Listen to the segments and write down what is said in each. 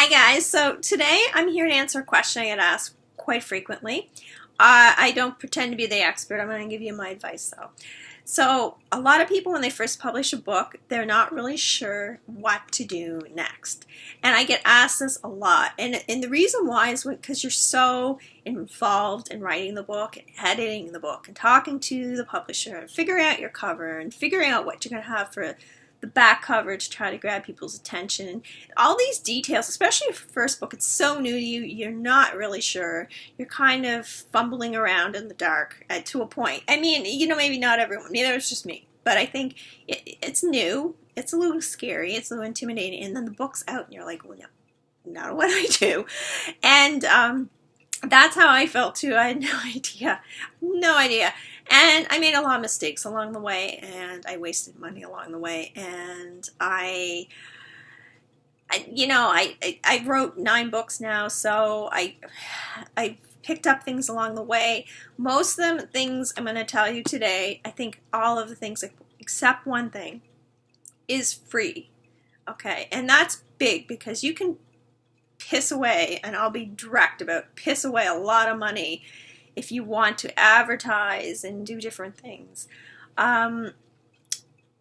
Hi guys, so today I'm here to answer a question I get asked quite frequently. I don't pretend to be the expert, I'm going to give you my advice though. So a lot of people when they first publish a book, they're not really sure what to do next. And I get asked this a lot. And the reason why is because you're so involved in writing the book and editing the book and talking to the publisher and figuring out your cover and figuring out what you're going to have for the back cover to try to grab people's attention. And all these details, especially for first book, it's so new to you, you're not really sure. You're kind of fumbling around in the dark to a point. I mean, maybe not everyone, maybe it's just me, but I think it's new, it's a little scary, it's a little intimidating, and then the book's out and you're like, well, no, not what I do. And that's how I felt too. I had no idea. And I made a lot of mistakes along the way, and I wasted money along the way, and I wrote 9 books now, so I picked up things along the way. Most of them things I'm going to tell you today, I think all of the things except one thing is free, okay? And that's big because you can piss away, and I'll be direct about piss away a lot of money if you want to advertise and do different things. And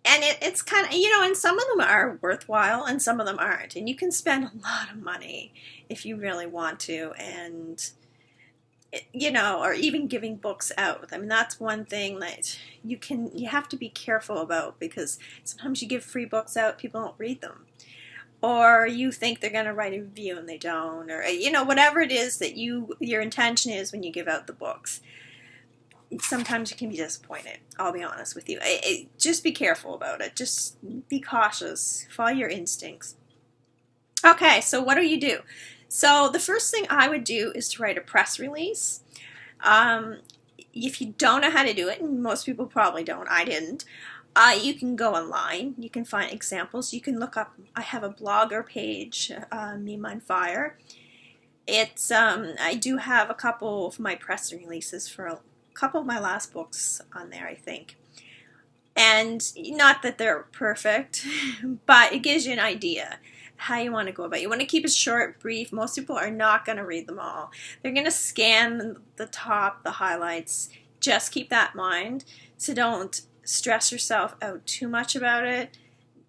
it's kind of, and some of them are worthwhile and some of them aren't. And you can spend a lot of money if you really want to, and, or even giving books out. I mean, that's one thing that you have to be careful about, because sometimes you give free books out, people don't read them. Or you think they're going to write a review and they don't, or whatever it is that your intention is when you give out the books. Sometimes you can be disappointed, I'll be honest with you. Just be careful about it. Just be cautious. Follow your instincts. Okay, so what do you do? So the first thing I would do is to write a press release. If you don't know how to do it, and most people probably don't, I didn't, you can go online, you can find examples, you can look up, I have a blogger page, Mima on Fire. It's, I do have a couple of my press releases for a couple of my last books on there, I think. And not that they're perfect, but it gives you an idea how you want to go about it. You want to keep it short, brief. Most people are not going to read them all. They're going to scan the top, the highlights. Just keep that in mind, so don't stress yourself out too much about it.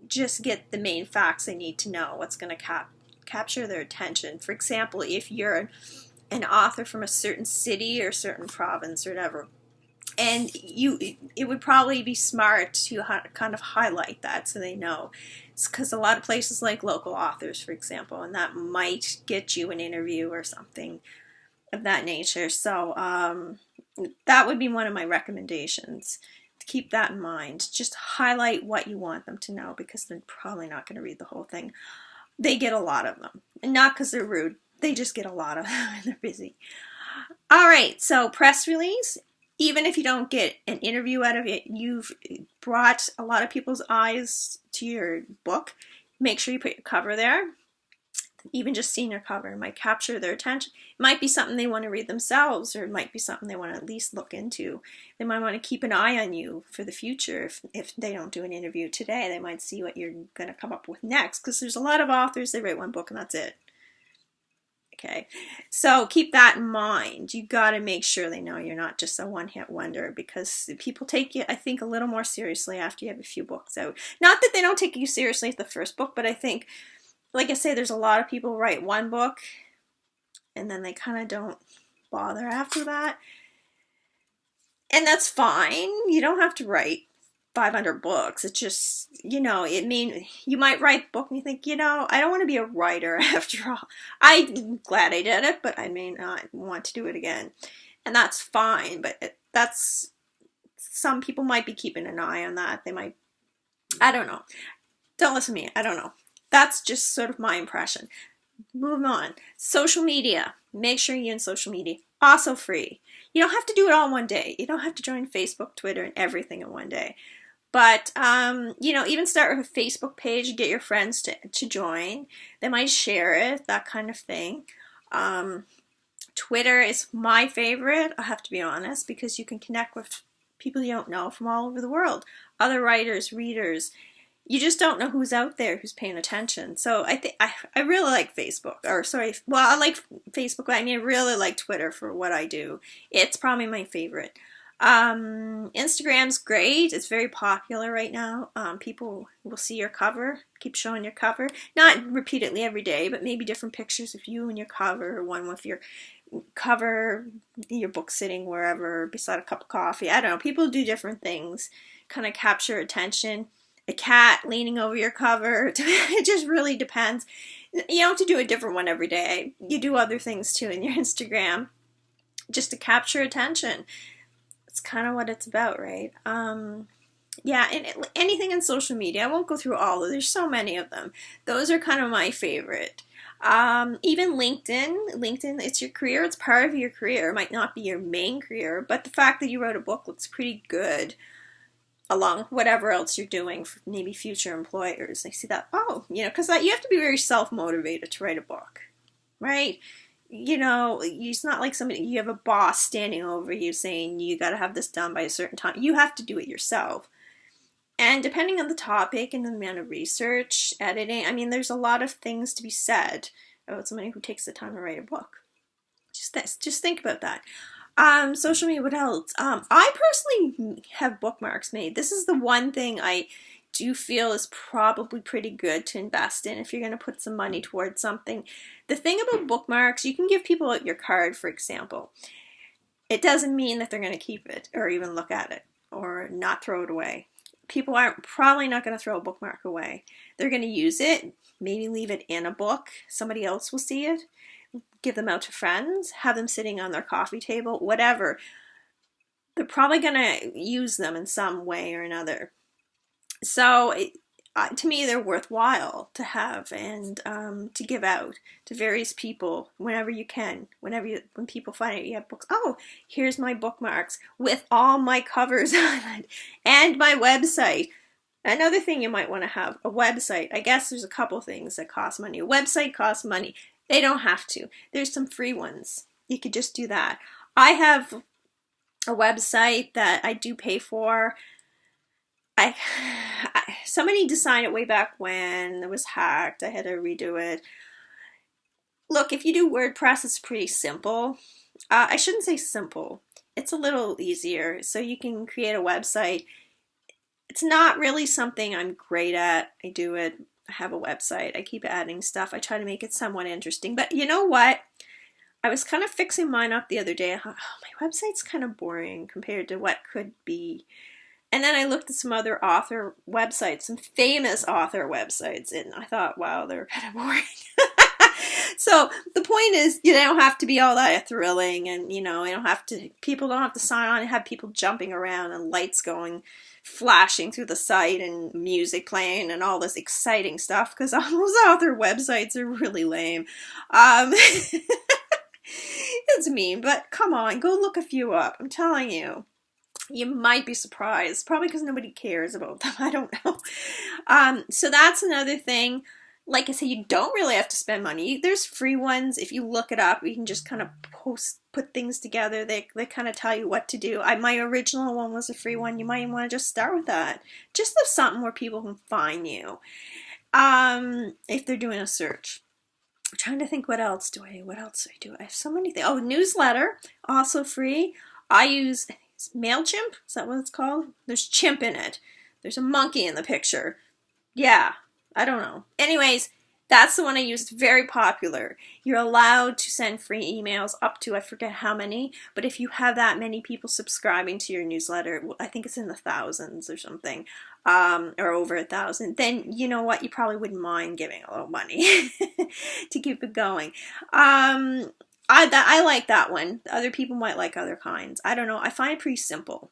Just get the main facts they need to know, what's going to capture their attention. For example, if you're an author from a certain city or certain province or whatever, and it would probably be smart to kind of highlight that so they know. It's because a lot of places like local authors, for example, and that might get you an interview or something of that nature. So that would be one of my recommendations. Keep that in mind. Just highlight what you want them to know, because they're probably not going to read the whole thing. They get a lot of them. And not because they're rude. They just get a lot of them and they're busy. Alright, so press release. Even if you don't get an interview out of it, you've brought a lot of people's eyes to your book. Make sure you put your cover there. Even just seeing your cover might capture their attention. It might be something they want to read themselves, or it might be something they want to at least look into. They might want to keep an eye on you for the future. If they don't do an interview today, they might see what you're going to come up with next, because there's a lot of authors, they write one book and that's it. Okay, so keep that in mind. You got to make sure they know you're not just a one-hit wonder, because people take you, I think, a little more seriously after you have a few books out. Not that they don't take you seriously at the first book, but I think, like I say, there's a lot of people who write one book and then they kind of don't bother after that. And that's fine. You don't have to write 500 books. It's just, you might write a book and you think, I don't want to be a writer after all. I'm glad I did it, but I may not want to do it again. And that's fine, but some people might be keeping an eye on that. They might, I don't know. Don't listen to me. I don't know. That's just sort of my impression. Moving on. Social media. Make sure you're in social media. Also free. You don't have to do it all in one day. You don't have to join Facebook, Twitter, and everything in one day. But, even start with a Facebook page, get your friends to join. They might share it, that kind of thing. Twitter is my favorite, I have to be honest, because you can connect with people you don't know from all over the world. Other writers, readers. you just don't know who's out there who's paying attention. So I think I really like Facebook, or sorry, well, I like Facebook. I mean, I really like Twitter for what I do. It's probably my favorite. Instagram's great. It's very popular right now. People will see your cover, keep showing your cover, not repeatedly every day, but maybe different pictures of you and your cover, or one with your cover, your book sitting wherever beside a cup of coffee. I don't know. People do different things, kind of capture attention. A cat leaning over your cover. It just really depends. You don't have to do a different one every day. You do other things too in your Instagram just to capture attention. It's kind of what it's about, right? Yeah, and anything in social media. I won't go through all of them. There's so many of them. Those are kind of my favorite. Even LinkedIn, it's your career. It's part of your career. It might not be your main career, but the fact that you wrote a book looks pretty good along whatever else you're doing for maybe future employers. They see that, oh, because you have to be very self-motivated to write a book, right? It's not like you have a boss standing over you saying you got to have this done by a certain time. You have to do it yourself. And depending on the topic and the amount of research, editing, I mean, there's a lot of things to be said about somebody who takes the time to write a book. Just think about that. Social media, what else? I personally have bookmarks made. This is the one thing I do feel is probably pretty good to invest in if you're going to put some money towards something. The thing about bookmarks, you can give people your card, for example. It doesn't mean that they're going to keep it or even look at it or not throw it away. People aren't probably not going to throw a bookmark away. They're going to use it, maybe leave it in a book. Somebody else will see it. Give them out to friends, have them sitting on their coffee table, whatever. They're probably going to use them in some way or another. So to me, they're worthwhile to have and to give out to various people whenever you can. When people find out you have books, oh, here's my bookmarks with all my covers on it and my website. Another thing you might want to have, a website. I guess there's a couple things that cost money. A website costs money. They don't have to. There's some free ones. You could just do that. I have a website that I do pay for. Somebody designed it way back when it was hacked. I had to redo it. Look, if you do WordPress, it's pretty simple. I shouldn't say simple. It's a little easier. So you can create a website. It's not really something I'm great at. I do it. I have a website. I keep adding stuff. I try to make it somewhat interesting. But you know what? I was kind of fixing mine up the other day. I thought, oh, my website's kind of boring compared to what could be. And then I looked at some other author websites, some famous author websites, and I thought, wow, they're kind of boring. So the point is, you don't have to be all that thrilling, and people don't have to sign on and have people jumping around and lights going, flashing through the site and music playing and all this exciting stuff, because all those author websites are really lame. It's mean, but come on, go look a few up. I'm telling you. You might be surprised, probably because nobody cares about them. I don't know. So that's another thing. Like I said, you don't really have to spend money. There's free ones. If you look it up, you can just kind of put things together. They kind of tell you what to do. My original one was a free one. You might want to just start with that. Just have something where people can find you. If they're doing a search. I'm trying to think what else do I do? I have so many things. Oh, newsletter, also free. I use MailChimp, is that what it's called? There's chimp in it. There's a monkey in the picture. Yeah, I don't know. Anyways, that's the one I use. It's very popular. You're allowed to send free emails up to, I forget how many, but if you have that many people subscribing to your newsletter, I think it's in the thousands or something, or over 1,000, then you know what? You probably wouldn't mind giving a little money to keep it going. I like that one. Other people might like other kinds. I don't know. I find it pretty simple.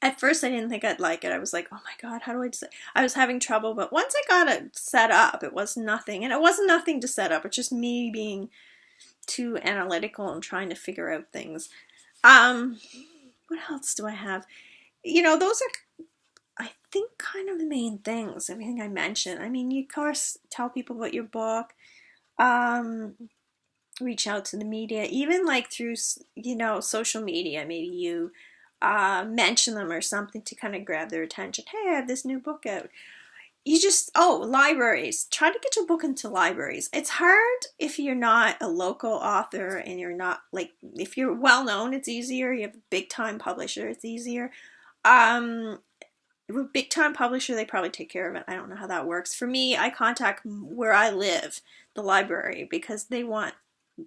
At first, I didn't think I'd like it. I was like, oh my God, how do I do it? I was having trouble, but once I got it set up, it was nothing. And it wasn't nothing to set up. It's just me being too analytical and trying to figure out things. What else do I have? Those are, I think, kind of the main things. Everything I mentioned. I mean, you, of course, tell people about your book. Reach out to the media, even like through, social media. Maybe you mention them or something to kind of grab their attention. Hey, I have this new book out. libraries. Try to get your book into libraries. It's hard if you're not a local author and you're not, like, if you're well known, it's easier. You have a big time publisher, it's easier. With big time publisher, they probably take care of it. I don't know how that works. For me, I contact where I live, the library, because they want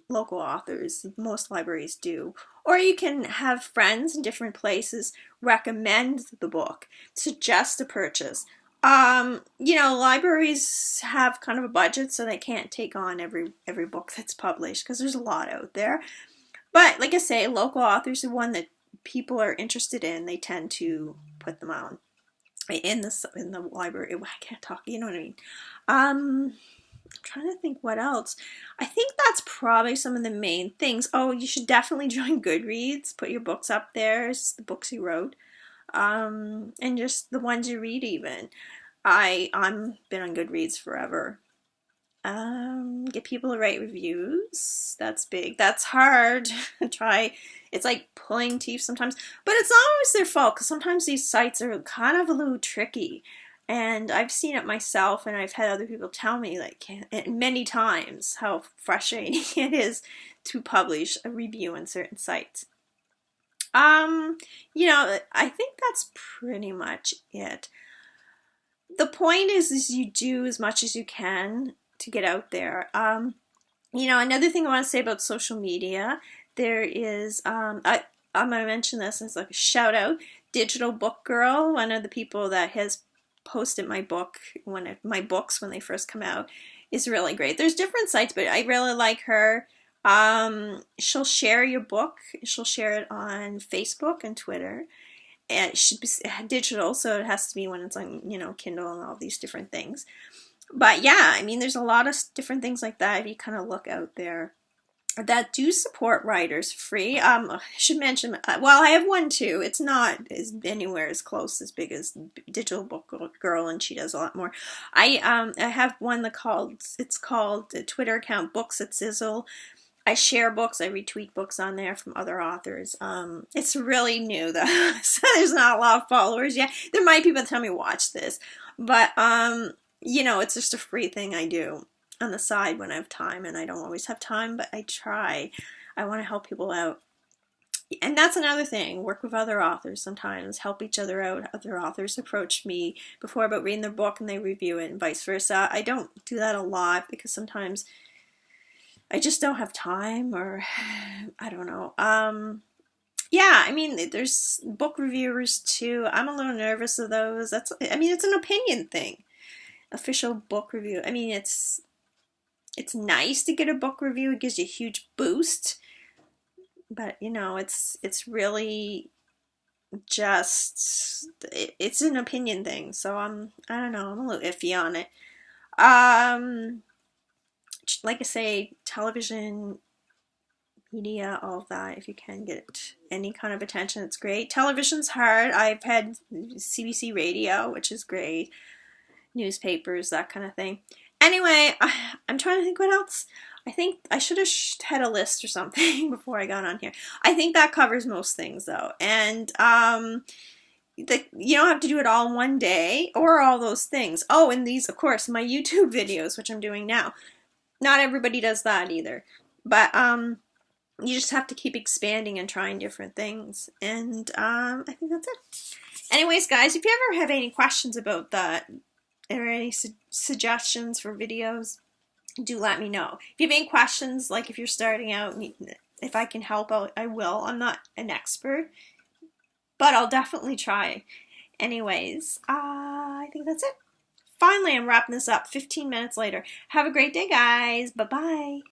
local authors. Most libraries do. Or you can have friends in different places recommend the book, suggest a purchase. Libraries have kind of a budget, so they can't take on every book that's published because there's a lot out there. But like I say, local authors are one that people are interested in. They tend to put them on in the library. I can't talk. You know what I mean? I'm trying to think what else. I think that's probably some of the main things. Oh, you should definitely join Goodreads. Put your books up there. It's the books you wrote. And just the ones you read even. I'm been on Goodreads forever. Get people to write reviews. That's big. That's hard. Try. It's like pulling teeth sometimes, but it's not always their fault because sometimes these sites are kind of a little tricky. And I've seen it myself, and I've had other people tell me, like, many times how frustrating it is to publish a review on certain sites. I think that's pretty much it. The point is you do as much as you can to get out there. Another thing I want to say about social media, there is, I'm going to mention this as like a shout out, Digital Book Girl, one of the people that has posted my books when they first come out, is really great. There's different sites, but I really like her. She'll share your book. She'll share it on Facebook and Twitter. And it should be digital, so it has to be when it's on, Kindle and all these different things. But yeah, I mean, there's a lot of different things like that if you kind of look out there that do support writers free. I should mention, I have one too. It's not anywhere as close as big as Digital Book Girl, and she does a lot more. I have one it's called the Twitter account Books at Sizzle. I share books, I retweet books on there from other authors. It's really new though, so there's not a lot of followers yet. There might be people that tell me watch this, but it's just a free thing I do on the side when I have time, and I don't always have time, but I try. I want to help people out. And that's another thing, work with other authors sometimes, help each other out. Other authors approached me before about reading their book and they review it and vice versa. I don't do that a lot because sometimes I just don't have time, or I don't know. There's book reviewers too. I'm a little nervous of those. It's an opinion thing. Official book review. It's nice to get a book review. It gives you a huge boost. But, it's really just, it's an opinion thing. So I don't know, I'm a little iffy on it. Like I say, television, media, all of that, if you can get any kind of attention, it's great. Television's hard. I've had CBC radio, which is great. Newspapers, that kind of thing. Anyway, I'm trying to think what else. I think I should have had a list or something before I got on here. I think that covers most things, though. And you don't have to do it all in one day or all those things. Oh, and these, of course, my YouTube videos, which I'm doing now. Not everybody does that either. But you just have to keep expanding and trying different things. And I think that's it. Anyways, guys, if you ever have any questions about that or any suggestions for videos, do let me know. If you have any questions, like if you're starting out, if I can help out, I will. I'm not an expert, but I'll definitely try. Anyways, I think that's it. Finally, I'm wrapping this up 15 minutes later. Have a great day, guys. Bye-bye.